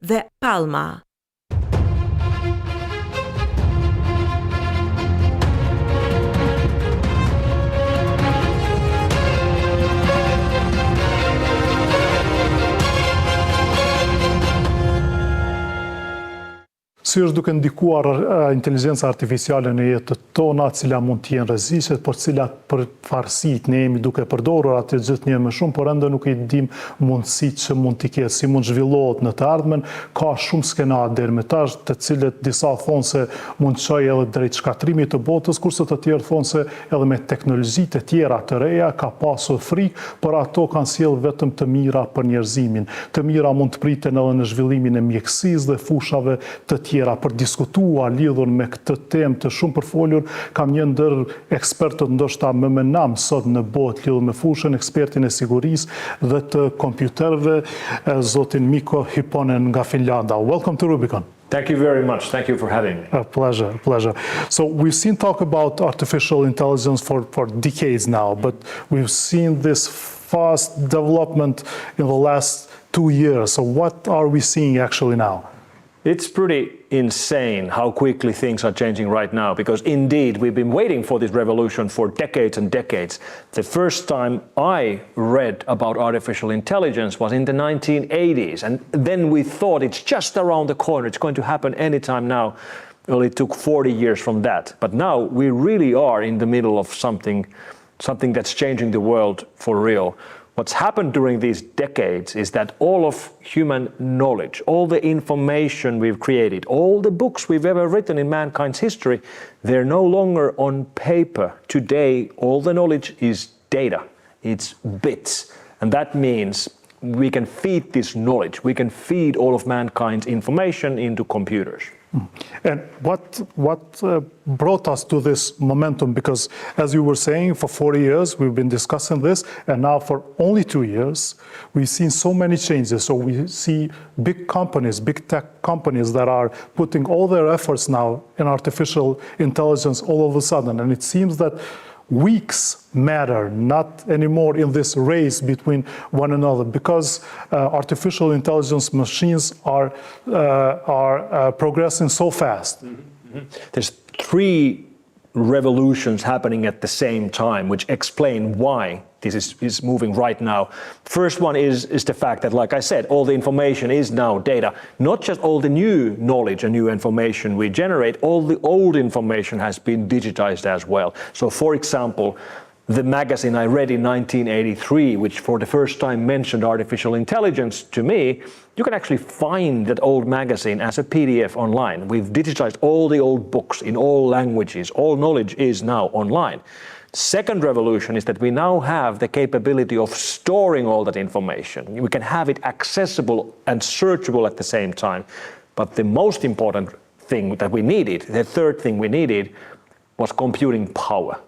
dhe palma. Si është duke ndikuar inteligjenca artificiale në jetët tona, cila mund të jenë rreziqe, por cilat përparësitë ne jemi duke përdorur atë gjithnjë më shumë, por ende nuk i dim mundësitë që mund të ketë, si mund zhvillohet në të ardhmen. Ka shumë skenare deri më tash, të cilët disa thonë se mund të çojë edhe drejt shkatrimit të botës, kurse të tjerë thonë se edhe me teknologjitë e tjera të reja ka pasur frikë, por ato kanë sjellë vetëm të mira për njerëzimin. Të mira mund të priten edhe në zhvillimin e mjekësisë dhe fushave të tjera. Për diskutuar lidhur me këtë temë të shumë përfolur, kam një ndër ekspertët ndoshta më menam sot në botë lidhur me fushën, ekspertin e sigurisë dhe të kompjuterëve, zotin Mikko Hyponen nga Finlanda. Welcome to Rubikon. Thank you very much. Thank you for having me. A pleasure, pleasure. So we've seen talk about artificial intelligence for decades now, but we've seen this fast development in the last 2 years. So what are we seeing actually now? It's pretty insane how quickly things are changing right now, because indeed we've been waiting for this revolution for decades and decades. The first time I read about artificial intelligence was in the 1980s, and then we thought it's just around the corner, it's going to happen anytime now. Well, it took 40 years from that, but now we really are in the middle of something that's changing the world for real. What's happened during these decades is that all of human knowledge, all the information we've created, all the books we've ever written in mankind's history, they're no longer on paper. Today, all the knowledge is data, it's bits. And that means we can feed this knowledge, we can feed all of mankind's information into computers. And what brought us to this momentum? Because as you were saying, for 40 years we've been discussing this, and now for only 2 years we've seen so many changes. So we see big companies, big tech companies that are putting all their efforts now in artificial intelligence all of a sudden, and it seems that weeks matter, not anymore in this race between one another, because artificial intelligence machines are progressing so fast. There's 3 revolutions happening at the same time, which explain why this is moving right now. First one is the fact that, like I said, all the information is now data. Not just all the new knowledge and new information we generate, all the old information has been digitized as well. So for example, the magazine I read in 1983, which for the first time mentioned artificial intelligence to me, you can actually find that old magazine as a PDF online. We've digitized all the old books in all languages. All knowledge is now online. Second revolution is that we now have the capability of storing all that information. We can have it accessible and searchable at the same time. But the most important thing that we needed, the third thing we needed, was computing power.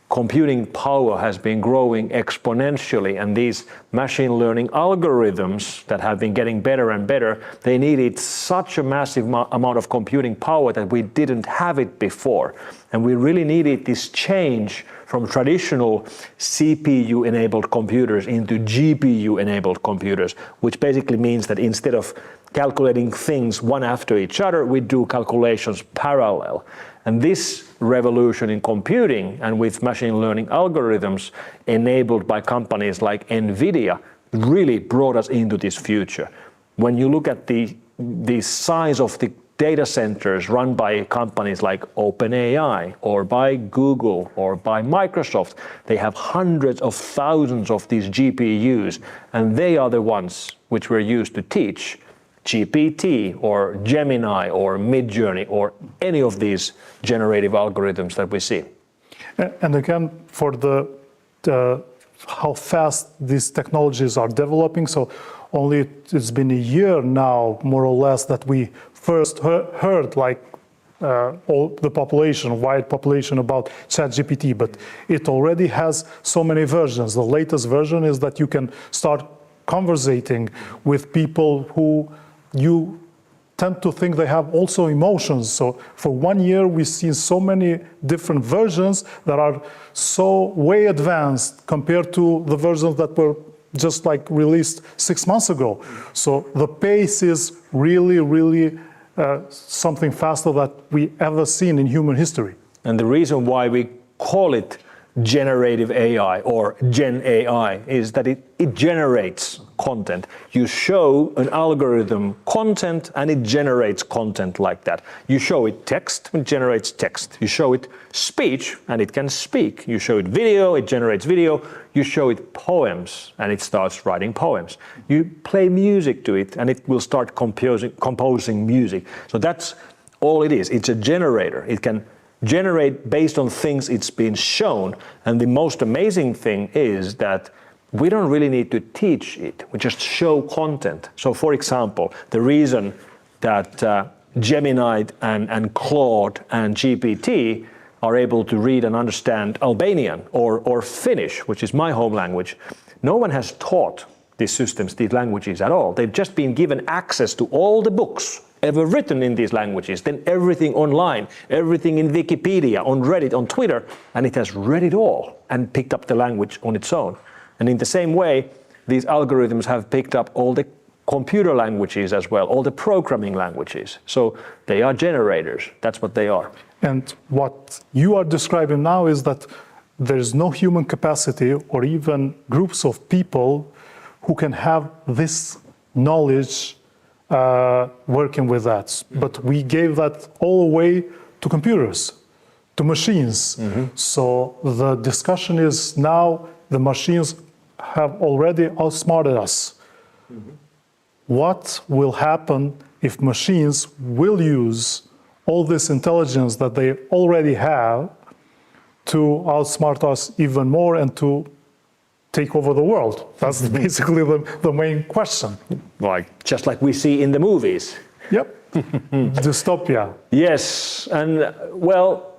Computing power has been growing exponentially, and these machine learning algorithms that have been getting better and better, they needed such a massive amount of computing power that we didn't have it before. And we really needed this change from traditional CPU-enabled computers into GPU-enabled computers, which basically means that instead of calculating things one after each other, we do calculations parallel. And this revolution in computing and with machine learning algorithms enabled by companies like NVIDIA really brought us into this future. When you look at the size of the data centers run by companies like OpenAI or by Google or by Microsoft, they have hundreds of thousands of these GPUs, and they are the ones which we're used to teach GPT or Gemini or Midjourney or any of these generative algorithms that we see. And again, for how fast these technologies are developing, so it's been a year now, more or less, that we first heard like all the population, wide population, about ChatGPT, but it already has so many versions. The latest version is that you can start conversating with people who you tend to think they have also emotions. So for 1 year, we've seen so many different versions that are so way advanced compared to the versions that were just like released 6 months ago. So the pace is really, really something faster that we ever seen in human history. And the reason why we call it generative AI or Gen AI is that it generates content. You show an algorithm content and it generates content like that. You show it text, it generates text. You show it speech and it can speak. You show it video, it generates video. You show it poems and it starts writing poems. You play music to it and it will start composing music. So that's all it is. It's a generator. It can generate based on things it's been shown. And the most amazing thing is that we don't really need to teach it. We just show content. So for example, the reason that Gemini and Claude and GPT are able to read and understand Albanian or Finnish, which is my home language, no one has taught these systems, these languages at all. They've just been given access to all the books ever written in these languages, then everything online, everything in Wikipedia, on Reddit, on Twitter, and it has read it all and picked up the language on its own. And in the same way, these algorithms have picked up all the computer languages as well, all the programming languages. So they are generators, that's what they are. And what you are describing now is that there's no human capacity or even groups of people who can have this knowledge working with that. But we gave that all away to computers, to machines. So the discussion is now the machines have already outsmarted us. What will happen if machines will use all this intelligence that they already have to outsmart us even more and to take over the world? That's basically the main question. Just like we see in the movies. Yep. Dystopia. Yes, and well,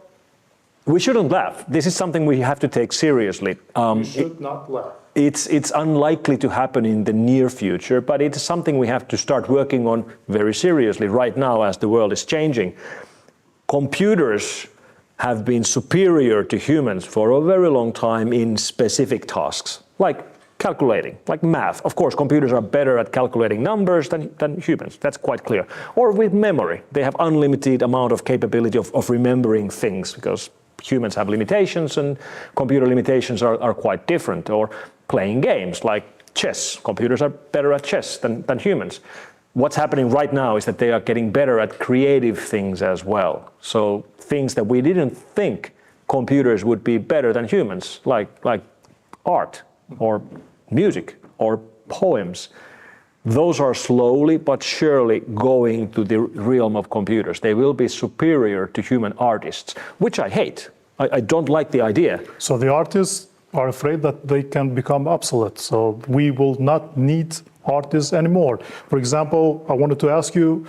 we shouldn't laugh. This is something we have to take seriously. We should not laugh. It's unlikely to happen in the near future, but it's something we have to start working on very seriously right now as the world is changing. Computers have been superior to humans for a very long time in specific tasks, like calculating, like math. Of course, computers are better at calculating numbers than humans, that's quite clear. Or with memory, they have unlimited amount of capability of remembering things because humans have limitations and computer limitations are quite different. Or playing games like chess, computers are better at chess than humans. What's happening right now is that they are getting better at creative things as well. So things that we didn't think computers would be better than humans, like art or music or poems. Those are slowly but surely going to the realm of computers. They will be superior to human artists, which I hate. I don't like the idea. So the artists are afraid that they can become obsolete. So we will not need artists anymore. For example, I wanted to ask you,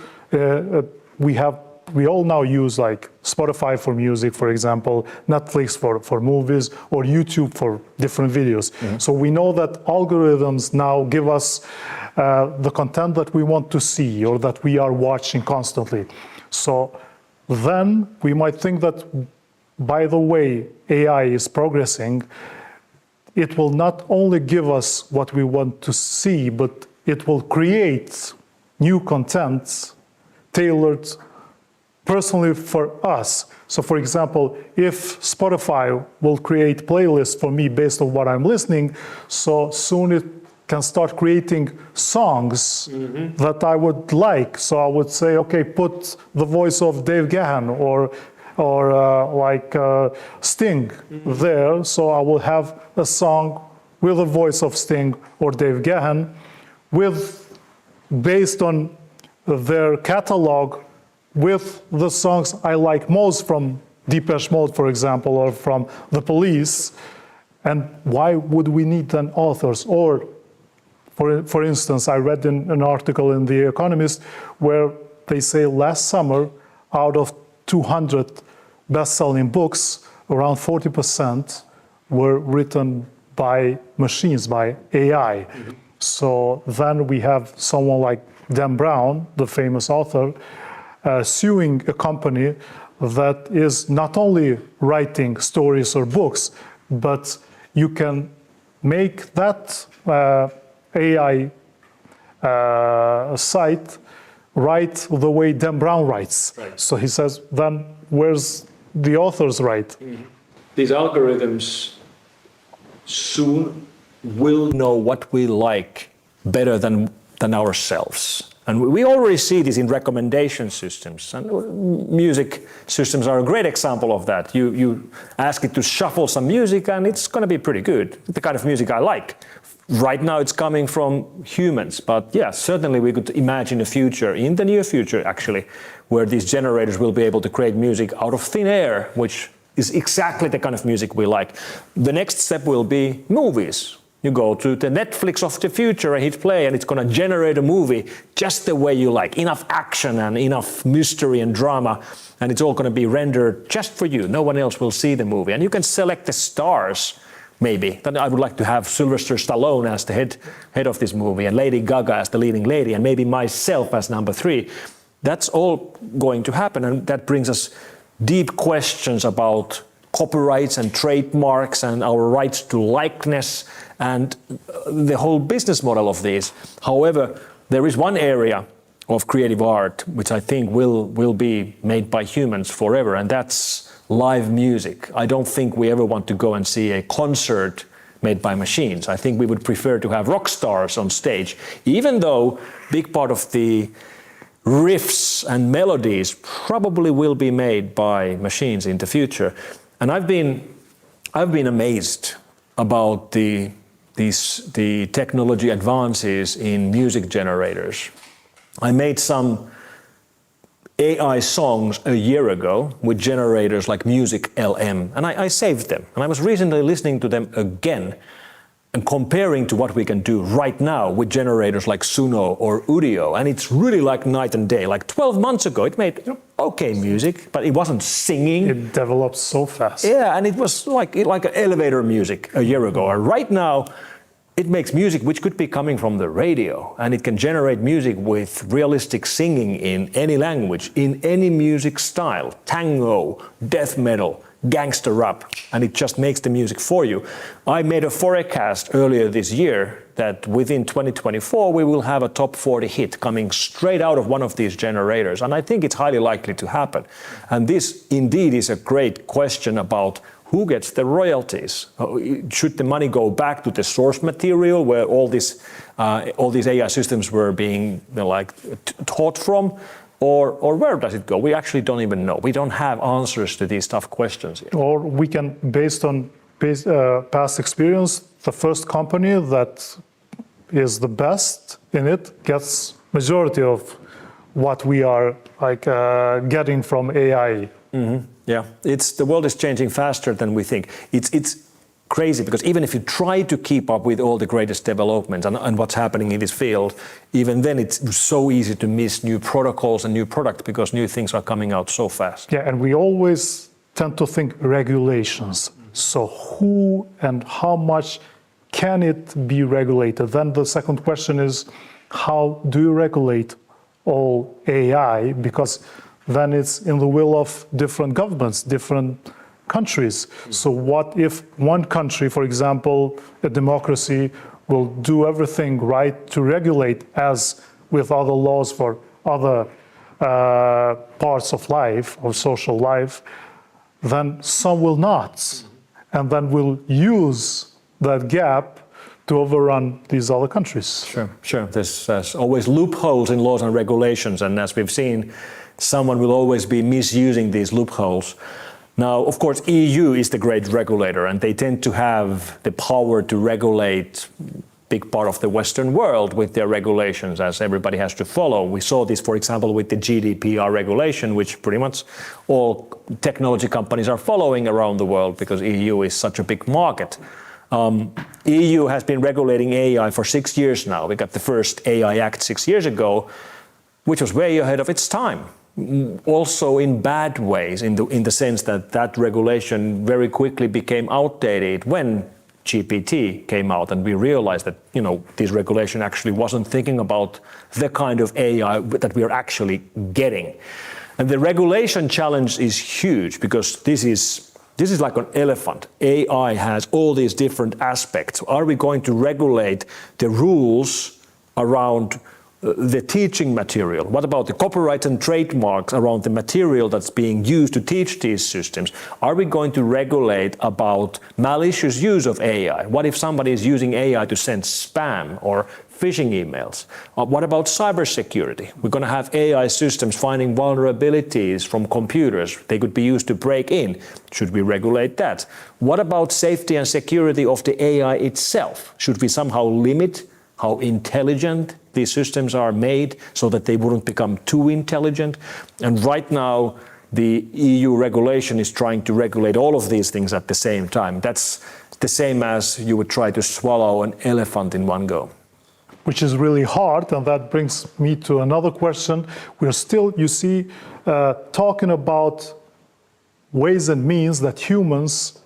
we all now use like Spotify for music, for example, Netflix for movies, or YouTube for different videos. So we know that algorithms now give us the content that we want to see or that we are watching constantly. So then we might think that by the way AI is progressing, it will not only give us what we want to see, but it will create new content tailored personally for us. So for example, if Spotify will create playlists for me based on what I'm listening, so soon it can start creating songs that I would like. So I would say, okay, put the voice of Dave Gahan or Sting there. So I will have a song with the voice of Sting or Dave Gahan based on their catalog with the songs I like most from Depeche Mode, for example, or from The Police. And why would we need then authors? Or, for instance, I read in an article in The Economist where they say last summer, out of 200 best-selling books, around 40% were written by machines, by AI. So then we have someone like Dan Brown, the famous author, suing a company that is not only writing stories or books, but you can make that AI site write the way Dan Brown writes. Right. So he says, then where's the author's right? Mm-hmm. These algorithms soon will know what we like better than ourselves. And we already see this in recommendation systems. And music systems are a great example of that. You ask it to shuffle some music and it's going to be pretty good, the kind of music I like. Right now it's coming from humans, but yeah, certainly we could imagine a future, in the near future actually, where these generators will be able to create music out of thin air, which is exactly the kind of music we like. The next step will be movies. You go to the Netflix of the future and hit play and it's going to generate a movie just the way you like. Enough action and enough mystery and drama, and it's all going to be rendered just for you. No one else will see the movie. And you can select the stars, maybe. Then I would like to have Sylvester Stallone as the head of this movie and Lady Gaga as the leading lady and maybe myself as number 3. That's all going to happen, and that brings us deep questions about copyrights and trademarks and our rights to likeness and the whole business model of these. However, there is one area of creative art which I think will be made by humans forever, and that's live music. I don't think we ever want to go and see a concert made by machines. I think we would prefer to have rock stars on stage, even though big part of the riffs and melodies probably will be made by machines in the future. And I've been amazed about the technology advances in music generators. I made some AI songs a year ago with generators like Music LM, and I saved them. And I was recently listening to them again and comparing to what we can do right now with generators like Suno or Udio, and it's really like night and day. Like 12 months ago, it made okay music, but it wasn't singing. It develops so fast. Yeah, and it was like elevator music a year ago. And right now, it makes music which could be coming from the radio, and it can generate music with realistic singing in any language, in any music style, tango, death metal, gangster rap, and it just makes the music for you. I made a forecast earlier this year that within 2024 we will have a top 40 hit coming straight out of one of these generators, and I think it's highly likely to happen. And this indeed is a great question about who gets the royalties. Should the money go back to the source material where all these AI systems were being taught from? Or where does it go? We actually don't even know. We don't have answers to these tough questions yet. Or we can, based on past experience, the first company that is the best in it gets majority of what we are getting from AI. Mm-hmm. Yeah, the world is changing faster than we think. It's crazy because even if you try to keep up with all the greatest developments and what's happening in this field, even then it's so easy to miss new protocols and new products because new things are coming out so fast. Yeah, and we always tend to think regulations. So who and how much can it be regulated? Then the second question is, how do you regulate all AI? Because then it's in the will of different governments, different countries. So what if one country, for example, a democracy, will do everything right to regulate as with other laws for other parts of life or social life, then some will not. And then we'll use that gap to overrun these other countries. Sure. There's always loopholes in laws and regulations, and as we've seen, someone will always be misusing these loopholes. Now, of course, EU is the great regulator, and they tend to have the power to regulate big part of the Western world with their regulations, as everybody has to follow. We saw this, for example, with the GDPR regulation, which pretty much all technology companies are following around the world because EU is such a big market. EU has been regulating AI for 6 years now. We got the first AI Act 6 years ago, which was way ahead of its time. Also in bad ways, in the sense that regulation very quickly became outdated when GPT came out, and we realized that this regulation actually wasn't thinking about the kind of AI that we are actually getting. And the regulation challenge is huge because this is This is like an elephant. AI has all these different aspects. Are we going to regulate the rules around the teaching material? What about the copyright and trademarks around the material that's being used to teach these systems? Are we going to regulate about malicious use of AI? What if somebody is using AI to send spam or phishing emails? What about cybersecurity? We're going to have AI systems finding vulnerabilities from computers. They could be used to break in. Should we regulate that? What about safety and security of the AI itself? Should we somehow limit how intelligent these systems are made so that they wouldn't become too intelligent? And right now, the EU regulation is trying to regulate all of these things at the same time. That's the same as you would try to swallow an elephant in one go. Which is really hard, and that brings me to another question. We're still, you see, talking about ways and means that humans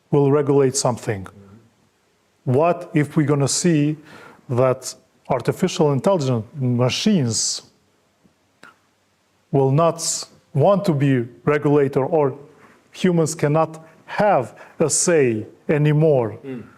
will regulate something. What if we're going to see that artificial intelligence machines will not want to be regulated, or humans cannot have a say anymore in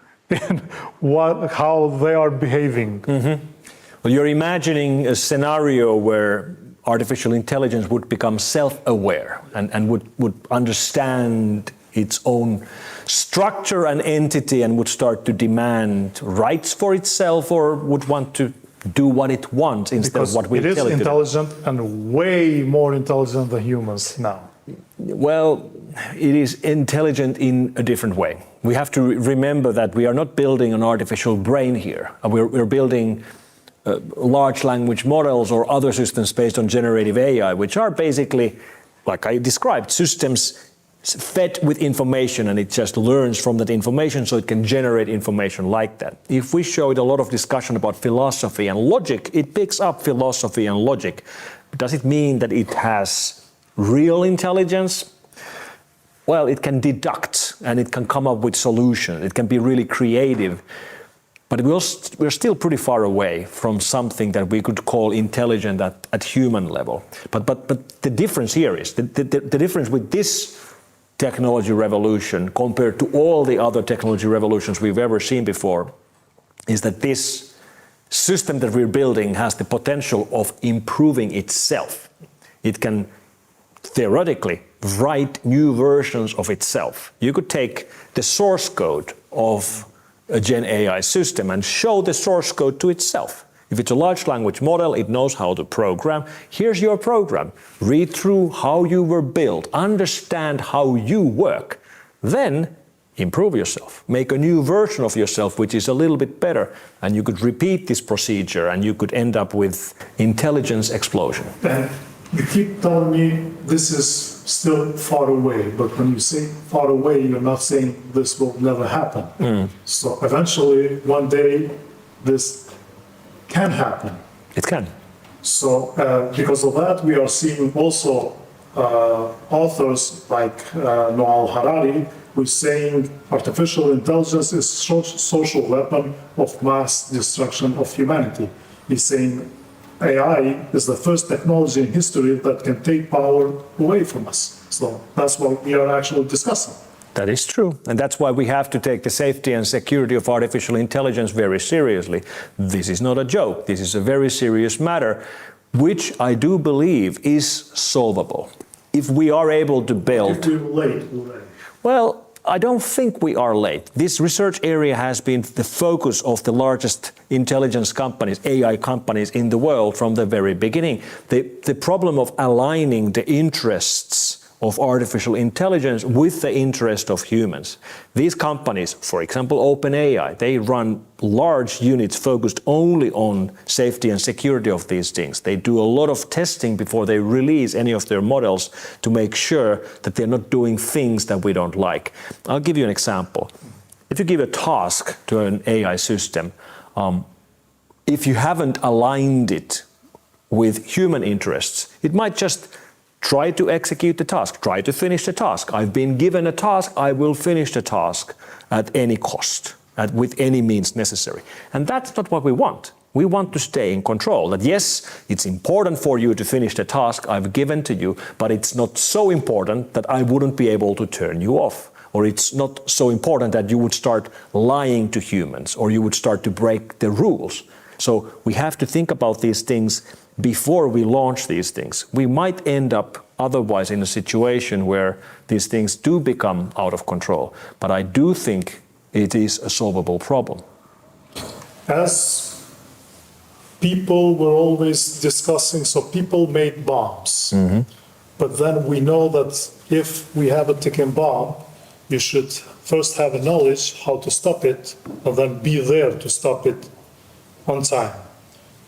how they are behaving? Well, you're imagining a scenario where artificial intelligence would become self-aware and would understand its own structure and entity and would start to demand rights for itself, or would want to do what it wants instead of what we tell it to do. It is intelligent and way more intelligent than humans now. Well, it is intelligent in a different way. We have to remember that we are not building an artificial brain here. We're building large language models or other systems based on generative AI, which are basically, like I described, systems fed with information, and it just learns from that information, so it can generate information like that. If we show it a lot of discussion about philosophy and logic, it picks up philosophy and logic. Does it mean that it has real intelligence? Well, it can deduct and it can come up with solutions. It can be really creative. But we're still pretty far away from something that we could call intelligent at human level. But the difference here is, the difference with this technology revolution compared to all the other technology revolutions we've ever seen before is that this system that we're building has the potential of improving itself. It can theoretically write new versions of itself. You could take the source code of a Gen AI system and show the source code to itself. If it's a large language model, it knows how to program. Here's your program. Read through how you were built, understand how you work, then improve yourself. Make a new version of yourself which is a little bit better, and you could repeat this procedure and you could end up with intelligence explosion. And you keep telling me this is still far away, but when you say far away, you're not saying this will never happen. So eventually, one day, this can happen. It can. So because of that, we are seeing also authors like Noah Harari, who's saying artificial intelligence is social weapon of mass destruction of humanity. He's saying AI is the first technology in history that can take power away from us. So that's what we are actually discussing. That is true. And that's why we have to take the safety and security of artificial intelligence very seriously. This is not a joke. This is a very serious matter, which I do believe is solvable. If we are able to build... If we're late already. Well, I don't think we are late. This research area has been the focus of the largest intelligence companies, AI companies in the world from the very beginning. The problem of aligning the interests of artificial intelligence with the interest of humans. These companies, for example, OpenAI, they run large units focused only on safety and security of these things. They do a lot of testing before they release any of their models to make sure that they're not doing things that we don't like. I'll give you an example. If you give a task to an AI system, if you haven't aligned it with human interests, it might just try to execute the task, try to finish the task. I've been given a task, I will finish the task at any cost, with any means necessary. And that's not what we want. We want to stay in control. That yes, it's important for you to finish the task I've given to you, but it's not so important that I wouldn't be able to turn you off. or it's not so important that you would start lying to humans or you would start to break the rules. So we have to think about these things before we launch these things. We might end up otherwise in a situation where these things do become out of control, but I do think it is a solvable problem. As people were always discussing, so people made bombs, but then we know that if we have a ticking bomb, you should first have a knowledge how to stop it and then be there to stop it on time.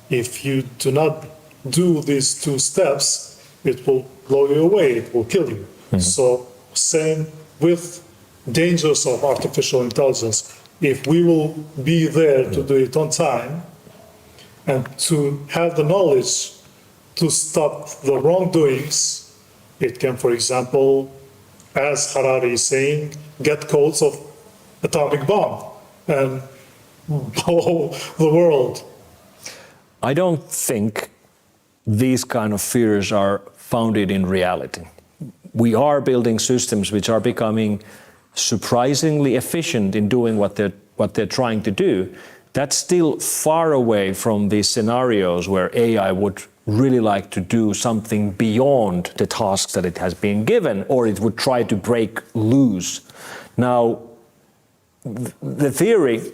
If you do not do these two steps, it will blow you away, it will kill you. So same with dangers of artificial intelligence. If we will be there to do it on time and to have the knowledge to stop the wrongdoings, it can, for example, as Harari is saying, get codes of atomic bomb and blow the world. I don't think these kind of fears are founded in reality. We are building systems which are becoming surprisingly efficient in doing what they're trying to do. That's still far away from these scenarios where AI would really like to do something beyond the tasks that it has been given, or it would try to break loose. Now, the theory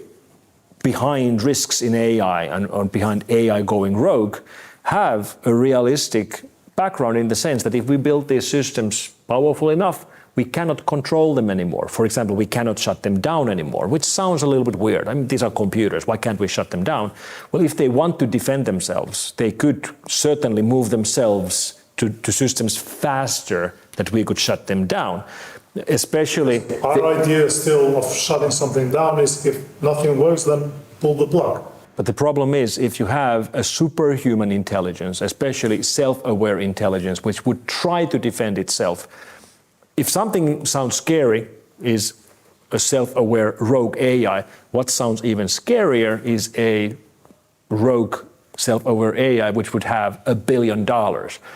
behind risks in AI and behind AI going rogue have a realistic background in the sense that if we build these systems powerful enough, we cannot control them anymore. For example, we cannot shut them down anymore, which sounds a little bit weird. I mean, these are computers. Why can't we shut them down? Well, if they want to defend themselves, they could certainly move themselves to systems faster that we could shut them down. Especially... Our idea still of shutting something down is if nothing works, then pull the plug. But the problem is, if you have a superhuman intelligence, especially self-aware intelligence, which would try to defend itself, if something sounds scary is a self-aware rogue AI, what sounds even scarier is a rogue self-aware AI which would have $1 billion.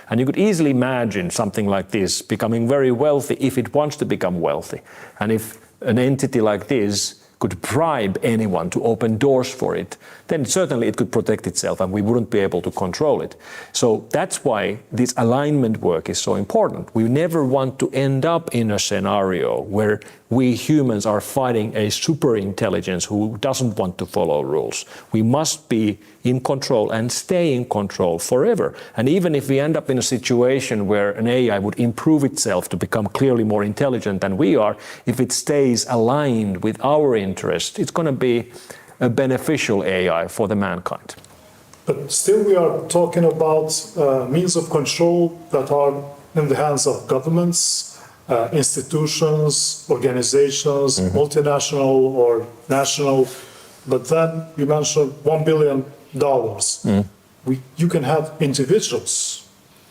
And you could easily imagine something like this becoming very wealthy if it wants to become wealthy. And if an entity like this could bribe anyone to open doors for it, then certainly it could protect itself and we wouldn't be able to control it. So that's why this alignment work is so important. We never want to end up in a scenario where we humans are fighting a super intelligence who doesn't want to follow rules. We must be in control and stay in control forever. And even if we end up in a situation where an AI would improve itself to become clearly more intelligent than we are, if it stays aligned with our interest, it's going to be a beneficial AI for the mankind. But still we are talking about means of control that are in the hands of governments, institutions, organizations, multinational or national. But then you mentioned $1 billion. You can have individuals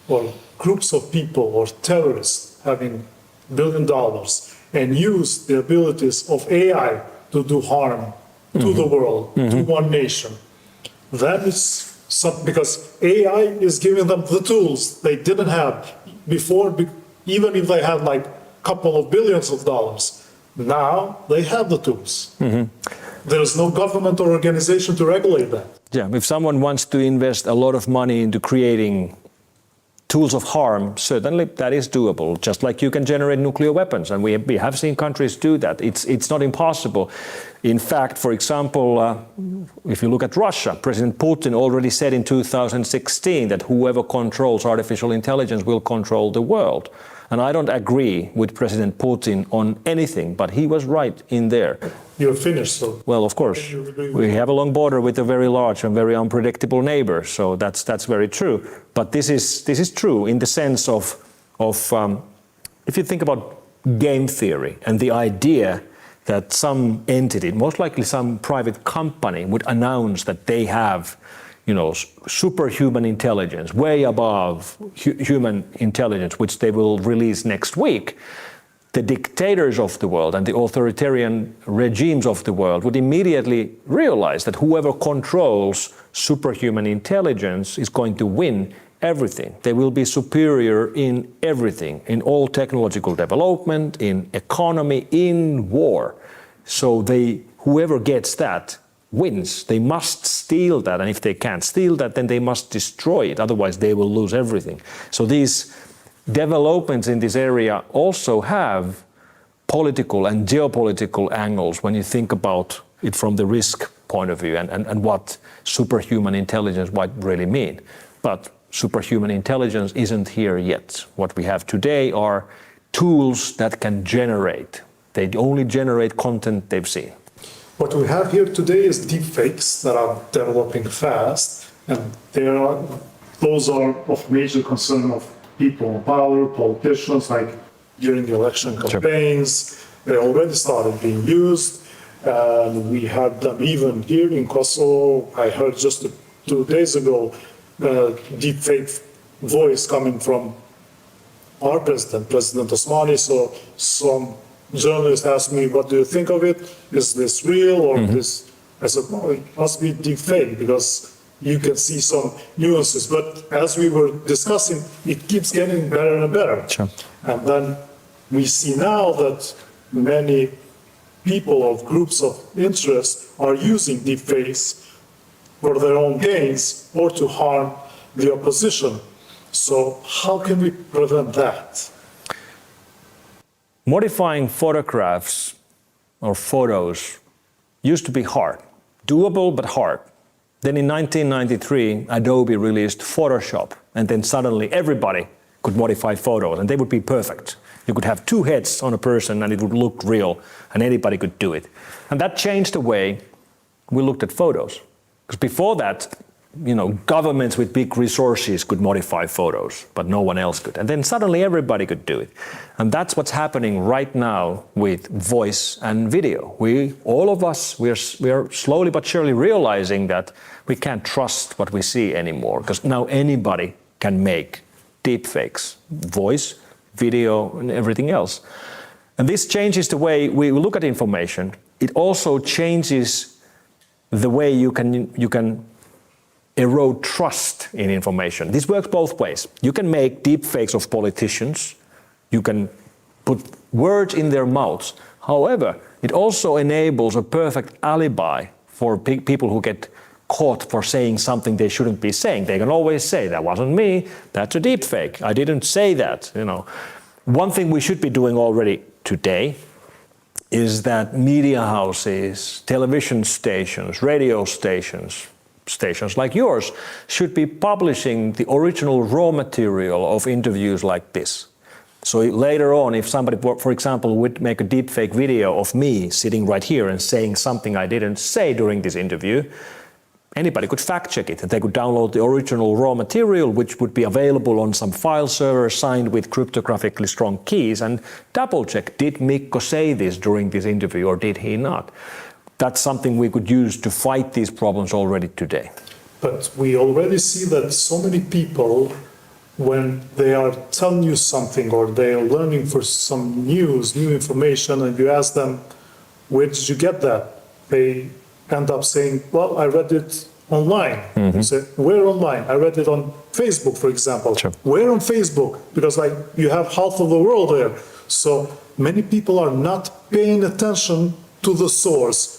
or groups of people or terrorists having $1 billion and use the abilities of AI to do harm to the world, to one nation. That is because AI is giving them the tools they didn't have before, even if they had like a couple of billions of dollars. Now they have the tools. There is no government or organization to regulate that. Yeah, if someone wants to invest a lot of money into creating tools of harm, certainly that is doable, just like you can generate nuclear weapons. And we have seen countries do that. It's not impossible. In fact, for example, if you look at Russia, President Putin already said in 2016 that whoever controls artificial intelligence will control the world. And I don't agree with President Putin on anything, but he was right in there. You're finished, so... Well, of course. We have a long border with a very large and very unpredictable neighbor, so that's very true. But this is true in the sense of if you think about game theory and the idea that some entity, most likely some private company, would announce that they have, superhuman intelligence, way above human intelligence, which they will release next week. The dictators of the world and the authoritarian regimes of the world would immediately realize that whoever controls superhuman intelligence is going to win everything. They will be superior in everything, in all technological development, in economy, in war. So whoever gets that wins. They must steal that, and if they can't steal that, then they must destroy it. Otherwise, they will lose everything. So these developments in this area also have political and geopolitical angles when you think about it from the risk point of view and what superhuman intelligence might really mean. But superhuman intelligence isn't here yet. What we have today are tools that can generate. They only generate content they've seen. What we have here today is deepfakes that are developing fast, and those are of major concern of people in power, politicians, like during the election campaigns. They already started being used, and we had them even here in Kosovo. I heard just 2 days ago deepfake voice coming from our president, President Osmani. So some journalist asked me, what do you think of it? Is this real or this? I said, no, it must be deepfake because you can see some nuances. But as we were discussing, it keeps getting better and better. Sure. And then we see now that many people of groups of interest are using deepfakes for their own gains or to harm the opposition. So how can we prevent that? Modifying photographs or photos used to be hard, doable but hard. Then in 1993, Adobe released Photoshop, and then suddenly everybody could modify photos, and they would be perfect. You could have 2 heads on a person, and it would look real, and anybody could do it. And that changed the way we looked at photos. Because before that, governments with big resources could modify photos, but no one else could. And then suddenly everybody could do it. And that's what's happening right now with voice and video. All of us, we are slowly but surely realizing that we can't trust what we see anymore, because now anybody can make deepfakes, voice, video, and everything else. And this changes the way we look at information. It also changes the way you can erode trust in information. This works both ways. You can make deepfakes of politicians. You can put words in their mouths. However, it also enables a perfect alibi for people who get caught for saying something they shouldn't be saying. They can always say, that wasn't me, that's a deepfake. I didn't say that. One thing we should be doing already today is that media houses, television stations, radio stations like yours should be publishing the original raw material of interviews like this. So later on, if somebody, for example, would make a deepfake video of me sitting right here and saying something I didn't say during this interview, anybody could fact check it. They could download the original raw material, which would be available on some file server signed with cryptographically strong keys, and double check, did Mikko say this during this interview or did he not? That's something we could use to fight these problems already today. But we already see that so many people, when they are telling you something or they are learning for some new information, and you ask them, where did you get that? They end up saying, well, I read it online. You say, where online? I read it on Facebook, for example. Sure. Where on Facebook? Because you have half of the world there. So many people are not paying attention to the source.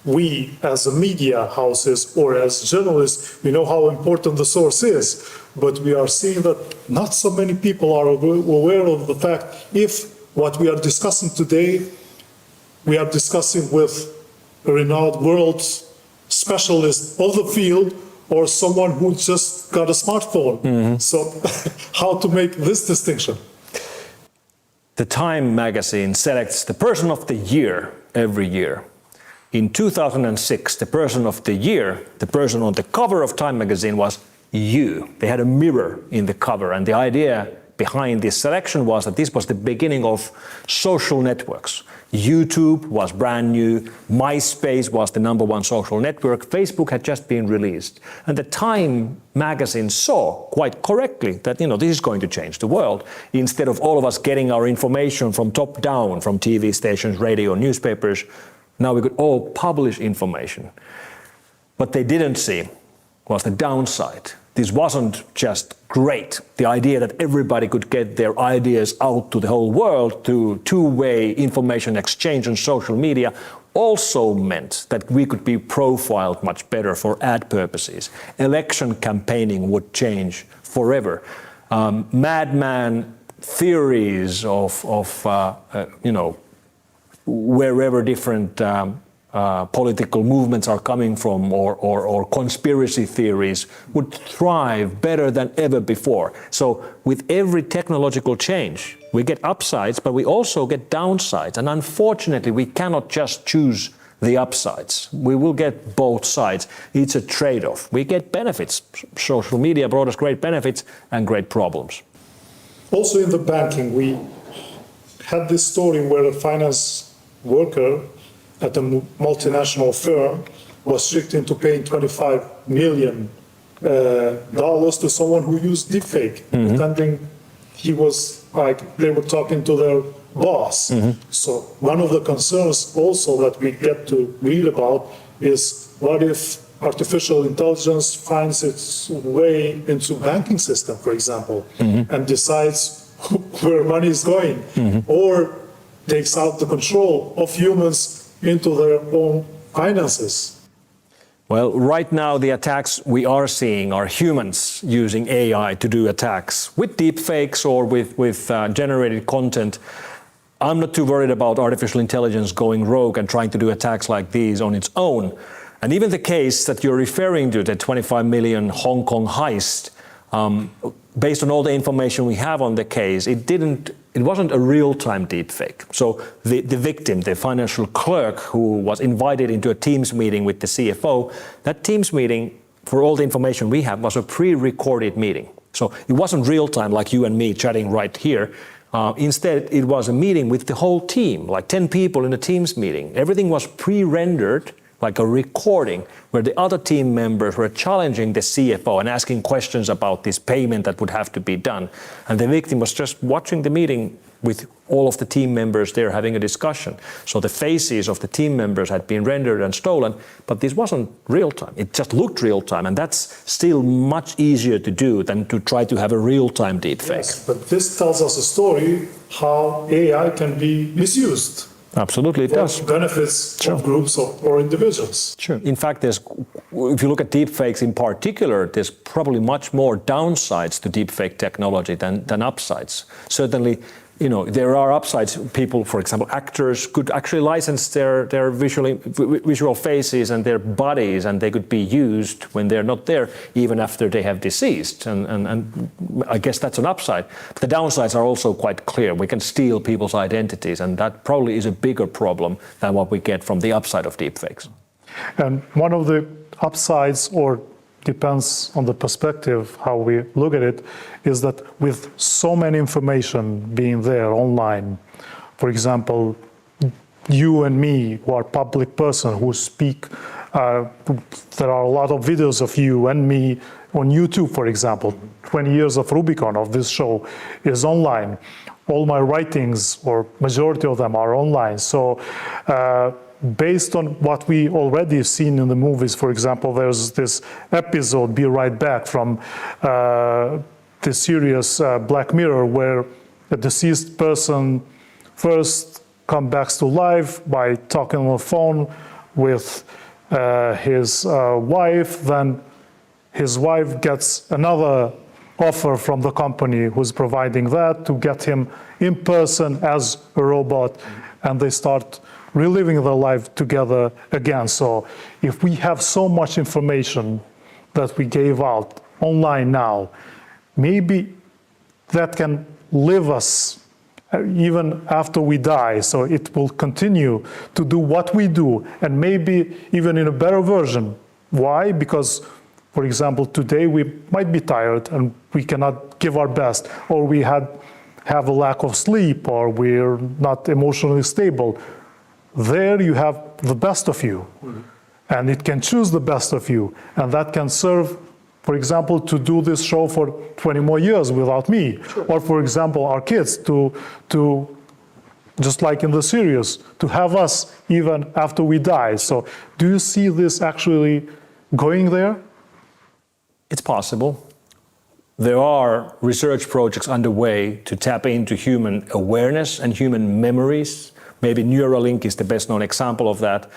We, as a media houses or as journalists, we know how important the source is, but we are seeing that not so many people are aware of the fact if what we are discussing today, we are discussing with a renowned world specialist of the field or someone who just got a smartphone. So how to make this distinction? The Time magazine selects the person of the year every year. In 2006, the person of the year, the person on the cover of Time magazine was you. They had a mirror in the cover, and the idea behind this selection was that this was the beginning of social networks. YouTube was brand new, MySpace was the #1 social network, Facebook had just been released. And the Time magazine saw quite correctly that this is going to change the world. Instead of all of us getting our information from top down, from TV stations, radio, newspapers, now we could all publish information. What they didn't see was the downside. this wasn't just great. The idea that everybody could get their ideas out to the whole world through two-way information exchange on social media also meant that we could be profiled much better for ad purposes. Election campaigning would change forever. Madman theories of wherever different political movements are coming from, or conspiracy theories would thrive better than ever before. So with every technological change, we get upsides, but we also get downsides. And unfortunately, we cannot just choose the upsides. We will get both sides. It's a trade-off. We get benefits. Social media brought us great benefits and great problems. Also in the banking, we had this story where a finance worker at a multinational firm was tricked into paying $25 million to someone who used deepfake, pretending he was they were talking to their boss. So one of the concerns also that we get to read about is, what if artificial intelligence finds its way into banking system, for example, and decides where money is going, or takes out the control of humans into their own finances? Well, right now the attacks we are seeing are humans using AI to do attacks with deepfakes or with generated content. I'm not too worried about artificial intelligence going rogue and trying to do attacks like these on its own. And even the case that you're referring to, the 25 million Hong Kong heist, based on all the information we have on the case, it wasn't a real-time deepfake. So the victim, the financial clerk who was invited into a Teams meeting with the CFO, that Teams meeting, for all the information we have, was a pre-recorded meeting. So it wasn't real-time like you and me chatting right here. Instead, it was a meeting with the whole team, like 10 people in a Teams meeting. Everything was pre-rendered, like a recording, where the other team members were challenging the CFO and asking questions about this payment that would have to be done. And the victim was just watching the meeting with all of the team members there having a discussion. So the faces of the team members had been rendered and stolen, but this wasn't real time. It just looked real time, and that's still much easier to do than to try to have a real-time deepfake. Yes, but this tells us a story how AI can be misused. Absolutely, it does. Benefits of groups or individuals. Sure. In fact, if you look at deepfakes in particular, there's probably much more downsides to deepfake technology than upsides. Certainly, there are upsides. People, for example, actors could actually license their visual faces and their bodies, and they could be used when they're not there, even after they have deceased. And I guess that's an upside. But the downsides are also quite clear. We can steal people's identities, and that probably is a bigger problem than what we get from the upside of deepfakes. And one of the upsides, or depends on the perspective how we look at it, is that with so many information being there online, for example, you and me, who are public person who speak, there are a lot of videos of you and me on YouTube, for example. 20 years of Rubikon, of this show, is online. All my writings, or majority of them, are online. So based on what we already have seen in the movies, for example, there's this episode, Be Right Back, from the series Black Mirror, where a deceased person first comes back to life by talking on the phone with his wife. Then his wife gets another offer from the company who's providing that to get him in person as a robot, and they start reliving their life together again. So if we have so much information that we gave out online now, maybe that can live us even after we die. So it will continue to do what we do, and maybe even in a better version. Why? Because, for example, today we might be tired and we cannot give our best, or we have a lack of sleep, or we're not emotionally stable. There you have the best of you, and it can choose the best of you, and that can serve, for example, to do this show for 20 more years without me. Sure. Or, for example, our kids to just like in the series, to have us even after we die. So do you see this actually going there? It's possible. There are research projects underway to tap into human awareness and human memories. Maybe Neuralink is the best known example of that.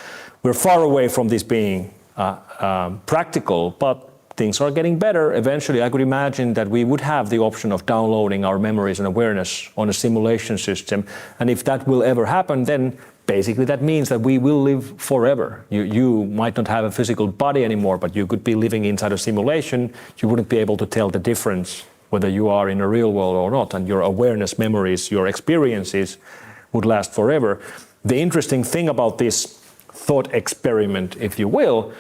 We're far away from this being practical, but things are getting better. Eventually, I could imagine that we would have the option of downloading our memories and awareness on a simulation system. And if that will ever happen, then basically that means that we will live forever. You might not have a physical body anymore, but you could be living inside a simulation. You wouldn't be able to tell the difference whether you are in a real world or not. And your awareness, memories, your experiences would last forever. The interesting thing about this thought experiment, if you will,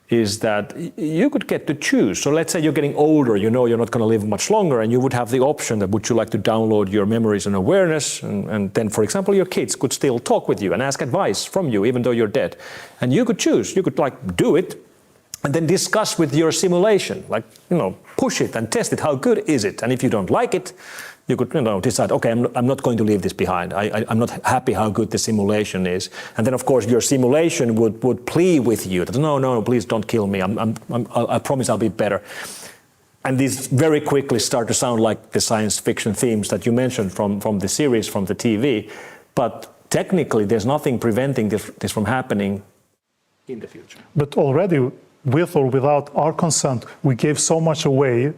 is that you could get to choose. So let's say you're getting older, you know you're not going to live much longer, and you would have the option that would you like to download your memories and awareness, and then, for example, your kids could still talk with you and ask advice from you, even though you're dead. And you could choose. You could do it, and then discuss with your simulation, push it and test it. How good is it? And if you don't like it, you could decide, okay, I'm not going to leave this behind. I'm not happy how good the simulation is. And then, of course, your simulation would plead with you that, no, please don't kill me. I promise I'll be better. And these very quickly start to sound like the science fiction themes that you mentioned from the series, from the TV. But technically, there's nothing preventing this from happening in the future. But already, with or without our consent, we gave so much away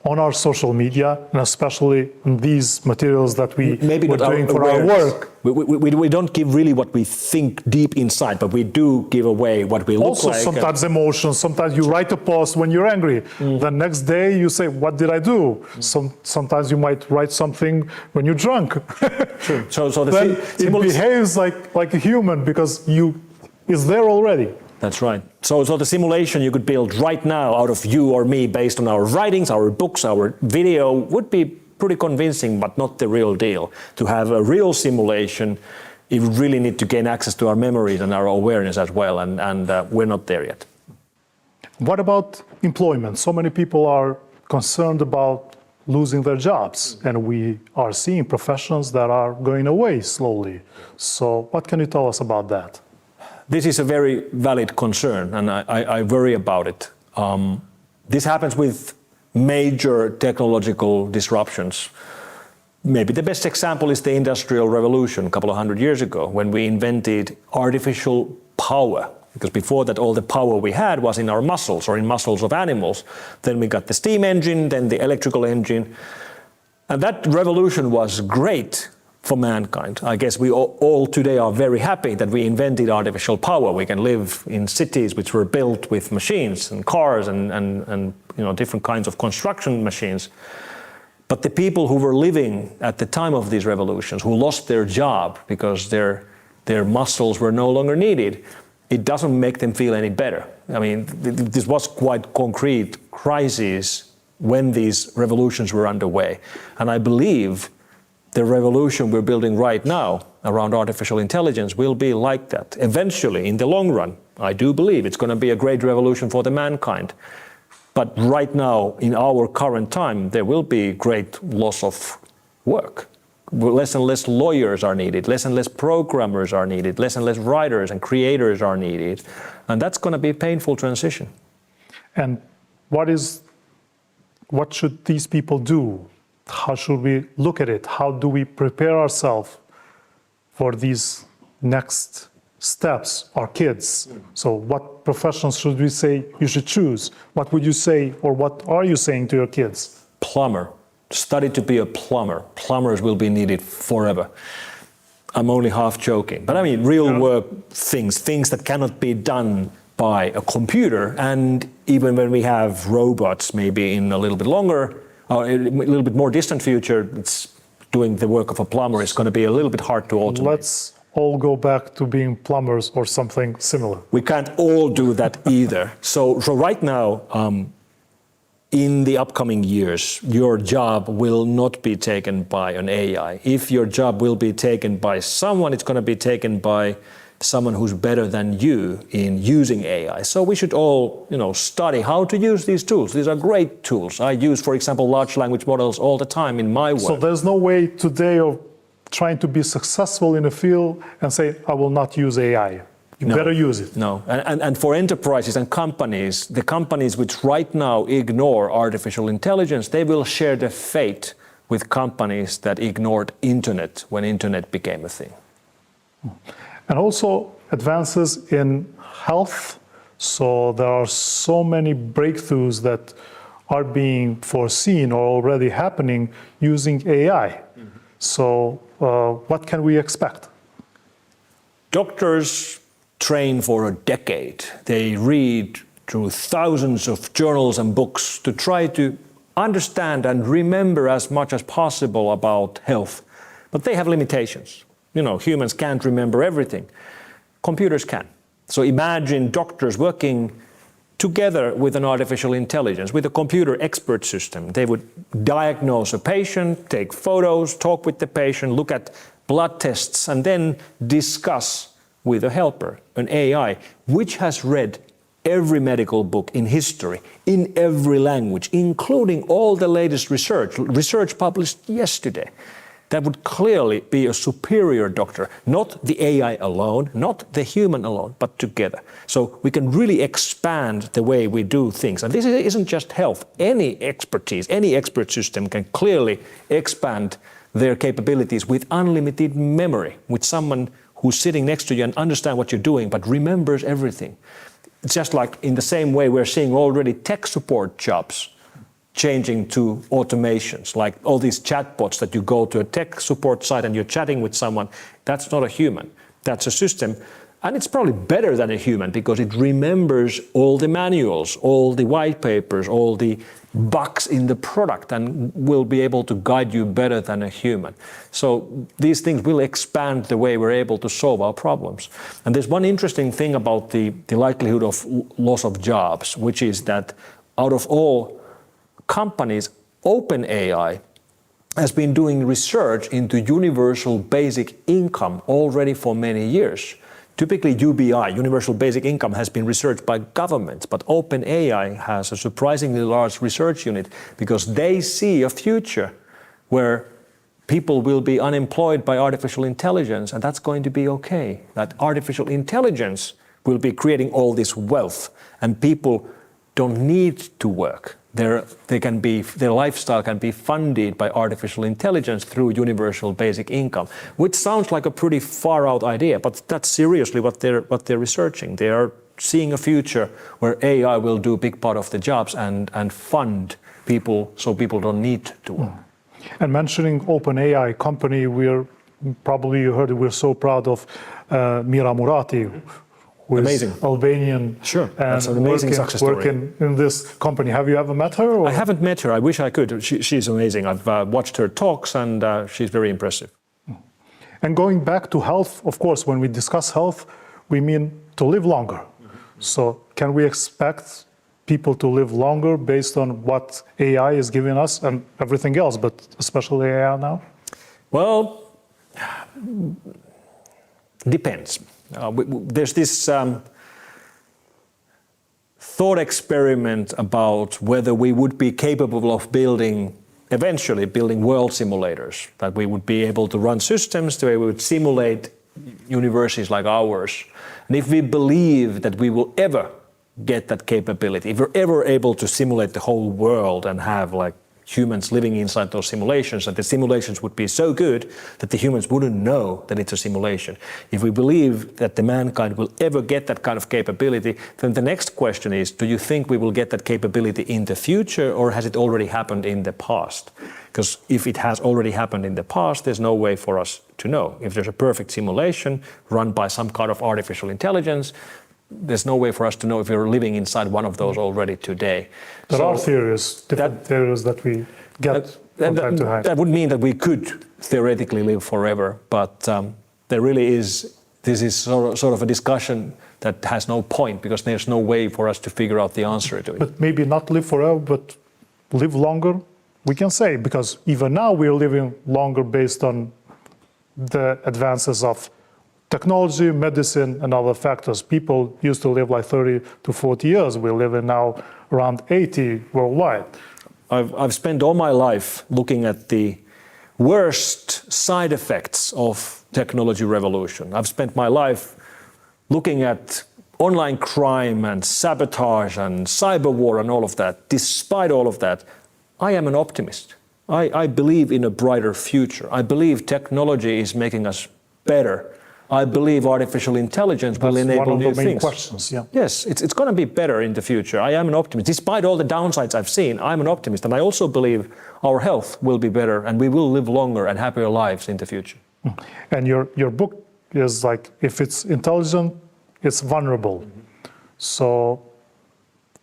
on our social media, and especially in these materials that we were doing for our work. We don't give really what we think deep inside, but we do give away what we look also, like. Also, sometimes emotions. Sometimes you write a post when you're angry. The next day you say, what did I do? Sometimes you might write something when you're drunk. Sure. So then it behaves like a human because it's there already. That's right. So the simulation you could build right now out of you or me based on our writings, our books, our video would be pretty convincing, but not the real deal. To have a real simulation, you really need to gain access to our memories and our awareness as well, and we're not there yet. What about employment? So many people are concerned about losing their jobs, and we are seeing professions that are going away slowly. So what can you tell us about that? This is a very valid concern, and I worry about it. This happens with major technological disruptions. Maybe the best example is the Industrial Revolution a couple of hundred years ago, when we invented artificial power. Because before that, all the power we had was in our muscles or in muscles of animals. Then we got the steam engine, then the electrical engine. And that revolution was great for mankind. I guess we all today are very happy that we invented artificial power. We can live in cities which were built with machines and cars and different kinds of construction machines. But the people who were living at the time of these revolutions, who lost their job because their muscles were no longer needed, it doesn't make them feel any better. I mean, this was quite concrete crises when these revolutions were underway. And I believe the revolution we're building right now around artificial intelligence will be like that. Eventually, in the long run, I do believe it's going to be a great revolution for the mankind. But right now, in our current time, there will be great loss of work. Less and less lawyers are needed, less and less programmers are needed, less and less writers and creators are needed. And that's going to be a painful transition. And what should these people do? How should we look at it? How do we prepare ourselves for these next steps, our kids? So what professions should we say you should choose? What would you say, or what are you saying to your kids? Plumber. Study to be a plumber. Plumbers will be needed forever. I'm only half joking. But I mean, real work things that cannot be done by a computer. And even when we have robots, maybe in a little bit longer, or a little bit more distant future, it's doing the work of a plumber is going to be a little bit hard to automate. Let's all go back to being plumbers or something similar. We can't all do that either. So right now, in the upcoming years, your job will not be taken by an AI. If your job will be taken by someone, it's going to be taken by someone who's better than you in using AI. So we should all, study how to use these tools. These are great tools. I use, for example, large language models all the time in my work. So there's no way today of trying to be successful in a field and say, I will not use AI. You better use it. No, and for enterprises and companies, the companies which right now ignore artificial intelligence, they will share the fate with companies that ignored internet when internet became a thing. And also advances in health. So there are so many breakthroughs that are being foreseen or already happening using AI. So what can we expect? Doctors train for a decade. They read through thousands of journals and books to try to understand and remember as much as possible about health. But they have limitations. You know, humans can't remember everything. Computers can. So imagine doctors working together with an artificial intelligence, with a computer expert system. They would diagnose a patient, take photos, talk with the patient, look at blood tests, and then discuss with a helper, an AI, which has read every medical book in history, in every language, including all the latest research published yesterday. That would clearly be a superior doctor, not the AI alone, not the human alone, but together. So we can really expand the way we do things. And this isn't just health. Any expertise, any expert system can clearly expand their capabilities with unlimited memory, with someone who's sitting next to you and understands what you're doing, but remembers everything. It's just like in the same way we're seeing already tech support jobs changing to automations, like all these chatbots that you go to a tech support site and you're chatting with someone. That's not a human, that's a system. And it's probably better than a human because it remembers all the manuals, all the white papers, all the bugs in the product, and will be able to guide you better than a human. So these things will expand the way we're able to solve our problems. And there's one interesting thing about the likelihood of loss of jobs, which is that out of all companies, OpenAI has been doing research into universal basic income already for many years. Typically UBI, Universal Basic Income, has been researched by governments, but OpenAI has a surprisingly large research unit because they see a future where people will be unemployed by artificial intelligence, and that's going to be okay. That artificial intelligence will be creating all this wealth, and people don't need to work. Their lifestyle can be funded by artificial intelligence through universal basic income, which sounds like a pretty far out idea, but that's seriously what they're researching. They are seeing a future where AI will do a big part of the jobs and fund people so people don't need to work. And mentioning OpenAI company, probably you heard we're so proud of Mira Murati, who amazing. is Albanian. Sure, that's an amazing success story. Working in this company. Have you ever met her? Or? I haven't met her. I wish I could. She's amazing. I've watched her talks and she's very impressive. And going back to health, of course, when we discuss health, we mean to live longer. So can we expect people to live longer based on what AI is giving us and everything else, but especially AI now? Well, depends. There's this thought experiment about whether we would be capable of eventually building world simulators, that we would be able to run systems where we would simulate universes like ours. And if we believe that we will ever get that capability, if we're ever able to simulate the whole world and have like humans living inside those simulations, that the simulations would be so good that the humans wouldn't know that it's a simulation. If we believe that the mankind will ever get that kind of capability, then the next question is, do you think we will get that capability in the future, or has it already happened in the past? Because if it has already happened in the past, there's no way for us to know. If there's a perfect simulation run by some kind of artificial intelligence, there's no way for us to know if we're living inside one of those already today. There are theories, different theories that we get from time to time. That would mean that we could theoretically live forever, but there really is, this is sort of a discussion that has no point because there's no way for us to figure out the answer to it. But maybe not live forever, but live longer, we can say, because even now we're living longer based on the advances of technology, medicine, and other factors. People used to live like 30 to 40 years. We're living now around 80 worldwide. I've spent all my life looking at the worst side effects of technology revolution. I've spent my life looking at online crime and sabotage and cyber war and all of that, despite all of that, I am an optimist. I believe in a brighter future. I believe technology is making us better. I believe artificial intelligence will enable new things. That's one of the main questions, yeah. Yes, it's going to be better in the future. I am an optimist. Despite all the downsides I've seen, I'm an optimist. And I also believe our health will be better and we will live longer and happier lives in the future. And your book is like, if it's intelligent, it's vulnerable. Mm-hmm. So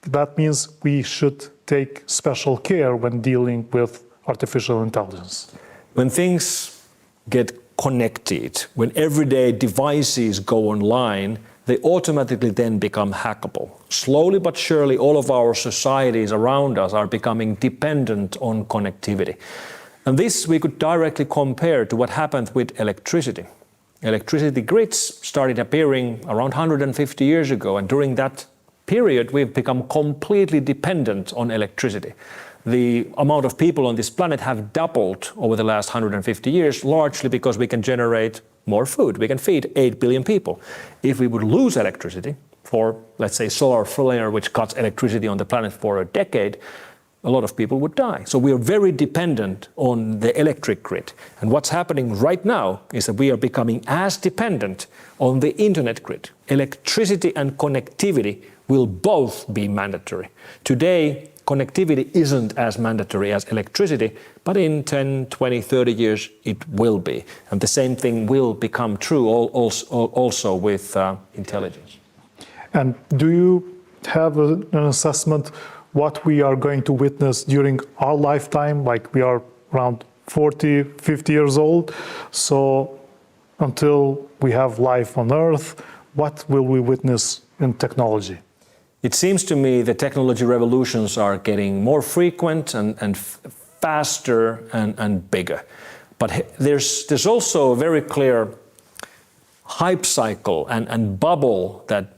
that means we should take special care when dealing with artificial intelligence. When things get connected, when everyday devices go online, they automatically then become hackable. Slowly but surely, all of our societies around us are becoming dependent on connectivity. And this we could directly compare to what happened with electricity. Electricity grids started appearing around 150 years ago, and during that period, we've become completely dependent on electricity. The amount of people on this planet have doubled over the last 150 years, largely because we can generate more food. We can feed 8 billion people. If we would lose electricity for, let's say, solar flare, which cuts electricity on the planet for a decade, a lot of people would die. So we are very dependent on the electric grid. And what's happening right now is that we are becoming as dependent on the internet grid. Electricity and connectivity will both be mandatory. Today, connectivity isn't as mandatory as electricity, but in 10, 20, 30 years, it will be. And the same thing will become true also with intelligence. And do you have an assessment what we are going to witness during our lifetime? Like we are around 40, 50 years old. So until we have life on Earth, what will we witness in technology? It seems to me the technology revolutions are getting more frequent and faster and bigger. But there's also a very clear hype cycle and bubble that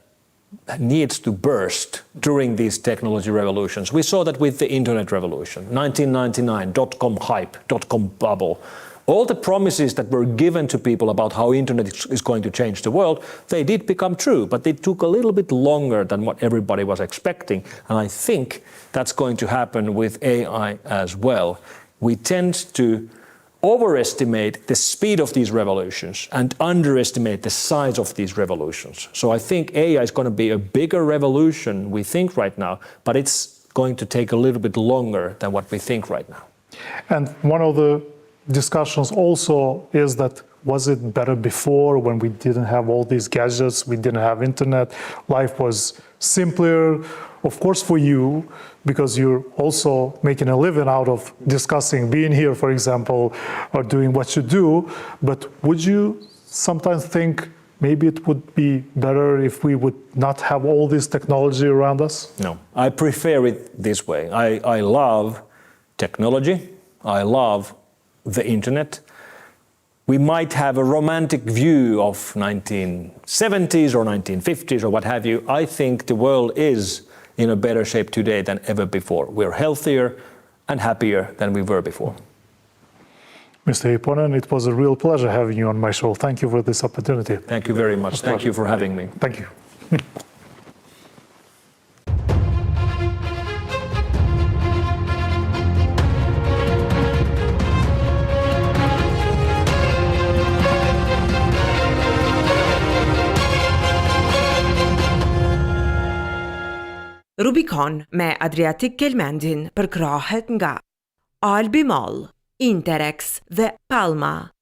needs to burst during these technology revolutions. We saw that with the internet revolution, 1999, dot-com hype, dot-com bubble. All the promises that were given to people about how internet is going to change the world, they did become true, but they took a little bit longer than what everybody was expecting. And I think that's going to happen with AI as well. We tend to overestimate the speed of these revolutions and underestimate the size of these revolutions. So I think AI is going to be a bigger revolution we think right now, but it's going to take a little bit longer than what we think right now. And one of the discussions also is that was it better before when we didn't have all these gadgets, we didn't have internet, life was simpler, of course for you, because you're also making a living out of discussing, being here, for example, or doing what you do, but would you sometimes think maybe it would be better if we would not have all this technology around us? No, I prefer it this way. I love technology, I love the internet. We might have a romantic view of 1970s or 1950s or what have you. I think the world is in a better shape today than ever before. We're healthier and happier than we were before. Mr. Ipponen, it was a real pleasure having you on my show. Thank you for this opportunity. Thank you very much. Thank you for having me. Thank you. Rubikon me Adriatik Kelmendin përkrahet nga Albi Mall, Interex dhe Palma.